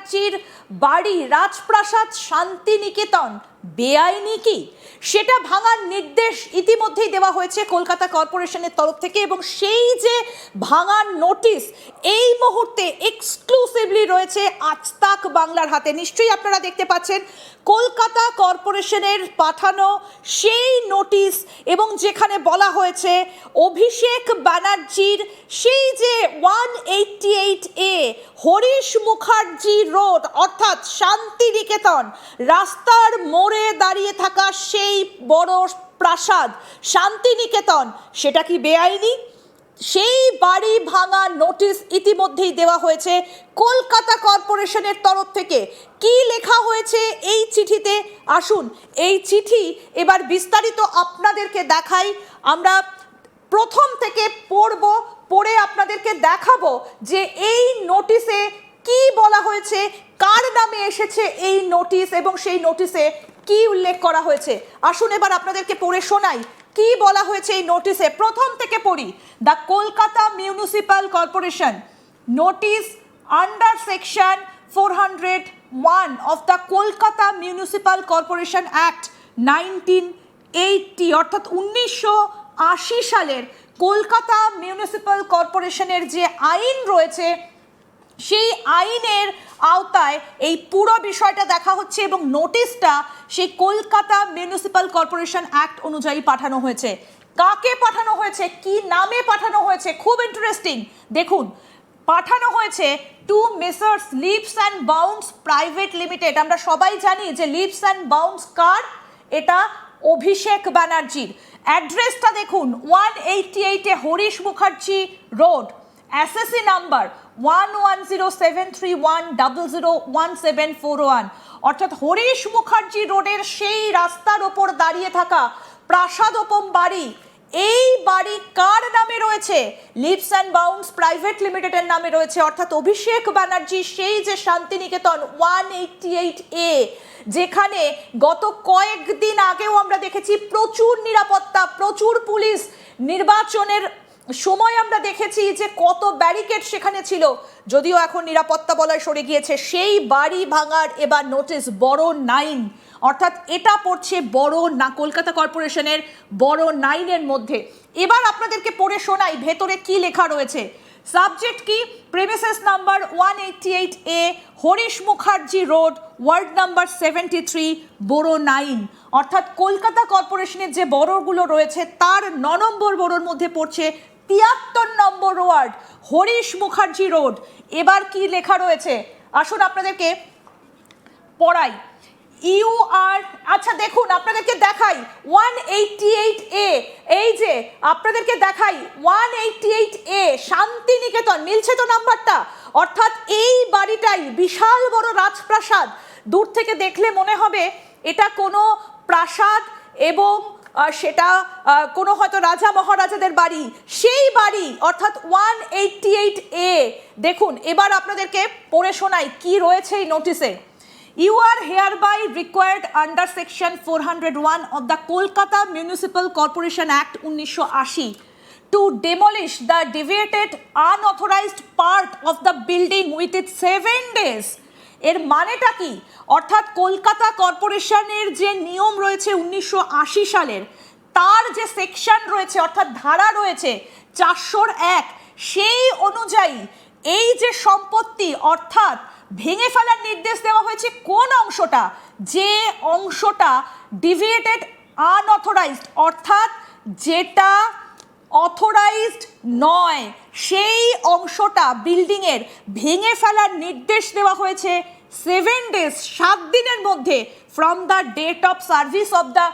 ব্যানার্জির বাড়ি রাজপ্রাসাদ শান্তিনিকেতন বেআইনি কি সেটা ভাঙার নির্দেশ ইতিমধ্যেই দেওয়া হয়েছে কলকাতা কর্পোরেশনের তরফ থেকে, এবং সেই যে ভাঙার নোটিশ এই মুহূর্তে এক্সক্লুসিভলি রয়েছে আজ তাক বাংলার হাতে। নিশ্চয়ই আপনারা দেখতে পাচ্ছেন কলকাতা কর্পোরেশনের পাঠানো সেই নোটিশ, এবং যেখানে বলা হয়েছে অভিষেক ব্যানার্জির সেই যে 188A হরিশ মুখার্জি রোড অর্থাৎ শান্তিনিকেতন রাস্তার মোড়ে দাঁড়িয়ে থাকা সেই বড় প্রাসাদ শান্তিনিকেতন, সেটা কি বেআইনি? সেই বাড়ি ভাঙা নোটিশ ইতিমধ্যেই দেওয়া হয়েছে কলকাতা কর্পোরেশনের তরফ থেকে। কি লেখা হয়েছে এই চিঠিতে, আসুন এই চিঠি এবার বিস্তারিত আপনাদেরকে দেখাই। আমরা প্রথম থেকে পড়ে আপনাদেরকে দেখাবো যে এই নোটিশে কি বলা হয়েছে, কার নামে এসেছে এই নোটিশ এবং সেই নোটিশে কি উল্লেখ করা হয়েছে। আসুন এবার আপনাদেরকে পড়ে শোনাই কি বলা হয়েছে এই নোটিশে। প্রথম থেকে পড়ি। The Kolkata municipal corporation notice under section 401 of the Kolkata municipal corporation act 1980 অর্থাৎ 1980 সালের কলকাতা মিউনিসিপ্যাল কর্পোরেশনের যে আইন রয়েছে সেই আইনের আওতায় এই পুরো বিষয়টা দেখা হচ্ছে, এবং নোটিশটা সেই কলকাতা মিউনিসিপ্যাল কর্পোরেশন অ্যাক্ট অনুযায়ী পাঠানো হয়েছে। কাকে পাঠানো হয়েছে, কি নামে পাঠানো হয়েছে, খুব ইন্টারেস্টিং। দেখুন, পাঠানো হয়েছে to messrs Leaps and Bounds private limited. আমরা সবাই জানি যে লিপস অ্যান্ড বাউন্ডস কার, এটা অভিষেক ব্যানার্জির। অ্যাড্রেসটা দেখুন 188 Harish Mukherjee road, SSC number 110731001741, অর্থাৎ হরিশ মুখার্জি রোডের সেই রাস্তার ওপর দাঁড়িয়ে থাকা প্রাসাদোপম বাড়ি। এই বাড়ি কার নামে রয়েছে? লিপস অ্যান্ড বাউন্ডস প্রাইভেট লিমিটেডের নামে রয়েছে, অর্থাৎ অভিষেক ব্যানার্জি সেই যে শান্তিনিকেতন 188A, যেখানে গত কয়েকদিন আগেও আমরা দেখেছি প্রচুর নিরাপত্তা, প্রচুর পুলিশ, নির্বাচনের সময় আমরা দেখেছি যে কত ব্যারিকেড সেখানে ছিল, যদিও এখন নিরাপত্তা বলয় সরে গিয়েছে। সেই বাড়ি ভাঙার এবার নোটিশ বড় 9, অর্থাৎ এটা পড়ছে বড় না কলকাতা কর্পোরেশনের বড় 9-এর মধ্যে। এবার আপনাদেরকে পড়ে শোনাই ভেতরে কি লেখা রয়েছে। সাবজেক্ট কি? Premises number 188A Harish Mukherjee road, ward number 73, বড় 9, অর্থাৎ কলকাতা কর্পোরেশনের যে বড়গুলো রয়েছে তার 9 নম্বর বড়োর মধ্যে পড়ছে 73 নম্বর ওয়ার্ড হরিশ মুখার্জি রোড। এবার কি লেখা রয়েছে আসুন আপনাদেরকে পড়াই। আচ্ছা দেখুন, আপনাদেরকে দেখাই 188A, এই যে আপনাদেরকে দেখাই 188A শান্তিনিকেতন, মিলছে তো নাম্বারটা? অর্থাৎ এই বাড়িটাই বিশাল বড় রাজপ্রাসাদ। দূর থেকে দেখলে মনে হবে এটা কোনো প্রাসাদ এবং সেটা কোনো হয়তো রাজা মহারাজাদের বাড়ি, সেই বাড়ি অর্থাৎ 188A। দেখুন এবার আপনাদেরকে পড়ে শোনাই কি রয়েছে এই নোটিশে। You are hereby required under section 401 of the Kolkata Municipal Corporation Act 1980 to demolish the deviated unauthorized part of the building within 7 days. এর মানেটা কি? অর্থাৎ কলকাতা কর্পোরেশনের যে নিয়ম রয়েছে 1980 সালের, তার যে সেকশন রয়েছে অর্থাৎ ধারা রয়েছে 401, সেই অনুযায়ী এই যে সম্পত্তি অর্থাৎ ভেঙে ফেলার নির্দেশ দেওয়া হয়েছে। কোন অংশটা? যে অংশটা ডিভিয়েটেড আনঅথরাইজড, অর্থাৎ যেটা অথরাইজড নয়, সেই অংশটা বিল্ডিংয়ের ভেঙে ফেলার নির্দেশ দেওয়া হয়েছে 7 days, 7 দিনের মধ্যে from the date of service of the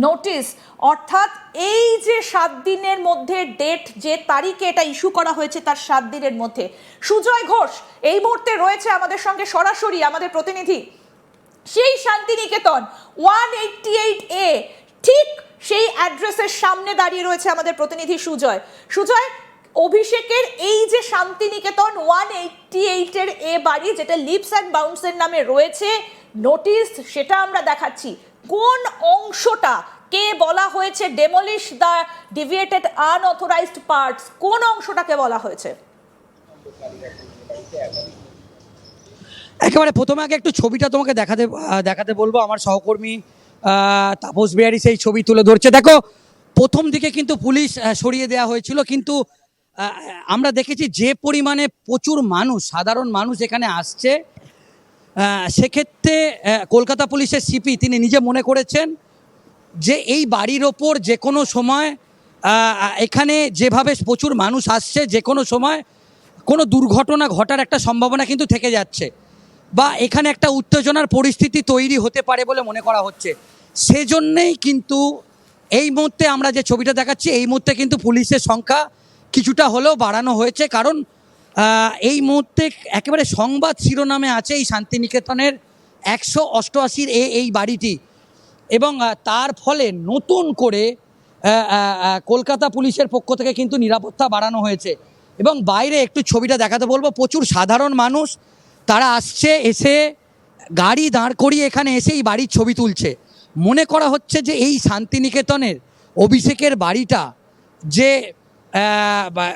notice. অর্থাৎ এই যে 7 দিনের মধ্যে ডেট, যে তারিখে এটা ইস্যু করা হয়েছে তার 7 দিনের মধ্যে। সুজয় ঘোষ এই মুহূর্তে রয়েছে আমাদের সঙ্গে সরাসরি, আমাদের প্রতিনিধি, সেই শান্তিনিকেতন 188A ঠিক সেই অ্যাড্রেসের সামনে দাঁড়িয়ে রয়েছে আমাদের প্রতিনিধি সুজয়। সুজয়, অভিষেকের এই যে শান্তিনিকেতন 188-এর এ বাড়ি যেটা লিপস অ্যান্ড বাউন্ডসের নামে রয়েছে নোটিশ, সেটা আমরা দেখাচ্ছি। কোন অংশটা কে বলা হয়েছে demolish the deviated unauthorised parts, কোন অংশটাকে বলা হয়েছে? একেবারে প্রথমে আগে একটু ছবিটা তোমাকে দেখাতে বলবো। আমার সহকর্মী তাপস বিহারী সেই ছবি তুলে ধরছে। দেখো, প্রথম দিকে কিন্তু পুলিশ সরিয়ে দেওয়া হয়েছিল, কিন্তু আমরা দেখেছি যে পরিমাণে প্রচুর মানুষ, সাধারণ মানুষ এখানে আসছে, সেক্ষেত্রে কলকাতা পুলিশের সিপি তিনি নিজে মনে করেছেন যে এই বাড়ির ওপর যে কোনো সময় এখানে যেভাবে প্রচুর মানুষ আসছে, যে কোনো সময় কোনো দুর্ঘটনা ঘটার একটা সম্ভাবনা কিন্তু থেকে যাচ্ছে, বা এখানে একটা উত্তেজনার পরিস্থিতি তৈরি হতে পারে বলে মনে করা হচ্ছে। সেজন্যেই কিন্তু এই মুহূর্তে আমরা যে ছবিটা দেখাচ্ছি, এই মুহূর্তে কিন্তু পুলিশের সংখ্যা কিছুটা হলেও বাড়ানো হয়েছে। কারণ এই মুহূর্তে একেবারে সংবাদ শিরোনামে আছে এই শান্তিনিকেতনের 188 এই বাড়িটি, এবং তার ফলে নতুন করে কলকাতা পুলিশের পক্ষ থেকে কিন্তু নিরাপত্তা বাড়ানো হয়েছে। এবং বাইরে একটু ছবিটা দেখাতে বলবো, প্রচুর সাধারণ মানুষ তারা আসছে, এসে গাড়ি দাঁড় করিয়ে এখানে এসে এই বাড়ির ছবি তুলছে। মনে করা হচ্ছে যে এই শান্তিনিকেতনের অভিষেকের বাড়িটা যে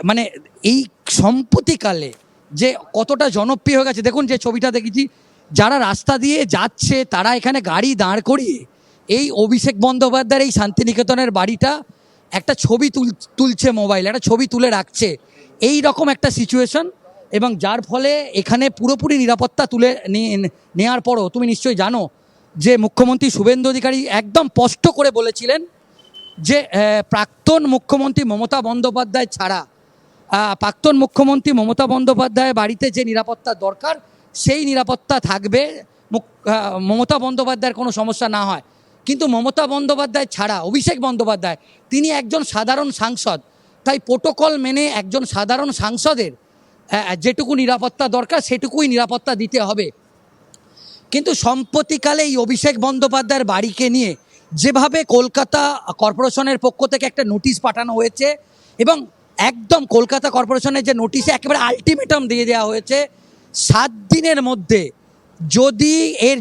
মানে এই সম্প্রতিকালে যে কতটা জনপ্রিয় হয়ে গেছে। দেখুন যে ছবিটা দেখেছি, যারা রাস্তা দিয়ে যাচ্ছে তারা এখানে গাড়ি দাঁড় করিয়ে এই অভিষেক বন্দ্যোপাধ্যায়ের এই শান্তিনিকেতনের বাড়িটা একটা ছবি তুলছে, মোবাইল একটা ছবি তুলে রাখছে, এই রকম একটা সিচুয়েশন। এবং যার ফলে এখানে পুরোপুরি নিরাপত্তা তুলে নেওয়ার পরও তুমি নিশ্চয়ই জানো যে মুখ্যমন্ত্রী শুভেন্দু অধিকারী একদম স্পষ্ট করে বলেছিলেন যে প্রাক্তন মুখ্যমন্ত্রী মমতা বন্দ্যোপাধ্যায় ছাড়া প্রাক্তন মুখ্যমন্ত্রী মমতা বন্দ্যোপাধ্যায়ের বাড়িতে যে নিরাপত্তা দরকার সেই নিরাপত্তা থাকবে, মমতা বন্দ্যোপাধ্যায়ের কোনো সমস্যা না হয়। কিন্তু মমতা বন্দ্যোপাধ্যায় ছাড়া অভিষেক বন্দ্যোপাধ্যায় তিনি একজন সাধারণ সাংসদ, তাই প্রোটোকল মেনে একজন সাধারণ সাংসদের যেটুকু নিরাপত্তা দরকার সেটুকুই নিরাপত্তা দিতে হবে। কিন্তু সম্প্রতিকালে এই অভিষেক বন্দ্যোপাধ্যায়ের বাড়িকে নিয়ে যেভাবে কলকাতা কর্পোরেশনের পক্ষ থেকে একটা নোটিশ পাঠানো হয়েছে, এবং একদম কলকাতা কর্পোরেশনের যে নোটিশে একেবারে আলটিমেটাম দিয়ে দেওয়া হয়েছে, 7 দিনের মধ্যে যদি এর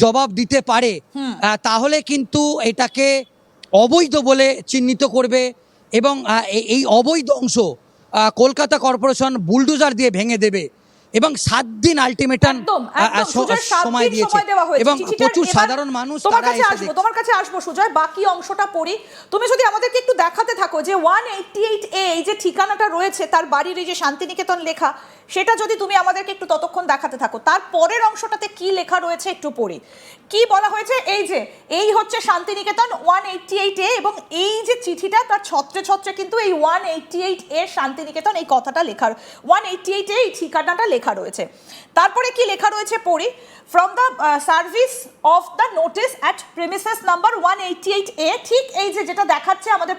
জবাব দিতে পারে তাহলে কিন্তু এটাকে অবৈধ বলে চিহ্নিত করবে, এবং এই অবৈধ অংশ কলকাতা কর্পোরেশন বুলডোজার দিয়ে ভেঙে দেবে। এবং 7 দিন আলটিমেটাম সময় দিয়েছে, এবং প্রচুর সাধারণ মানুষ তোমার কাছে আসবো সুজয়, বাকি অংশটা পড়ি। তুমি যদি আমাদেরকে একটু দেখাতে থাকো যে 188A এই যে ঠিকানাটা রয়েছে তার বাড়ির এই যে শান্তিনিকেতন লেখা, সেটা যদি তুমি আমাদেরকে একটু ততক্ষণ দেখাতে থাকো। তার পরের অংশটাতে কি লেখা রয়েছে একটু পড়ি। কি বলা হয়েছে, এই হচ্ছে শান্তিনিকেতন 188A, এবং এই যে চিঠিটা তার ছত্রে ছত্রে কিন্তু এই 188A শান্তিনিকেতন এই কথাটা লেখা, 188A এই ঠিকানাটা লেখা রয়েছে। তারপরে কি লেখা রয়েছে পড়ি। From the service of the notice at premises number 188A, ঠিক এই যে যেটা দেখাচ্ছে আমাদের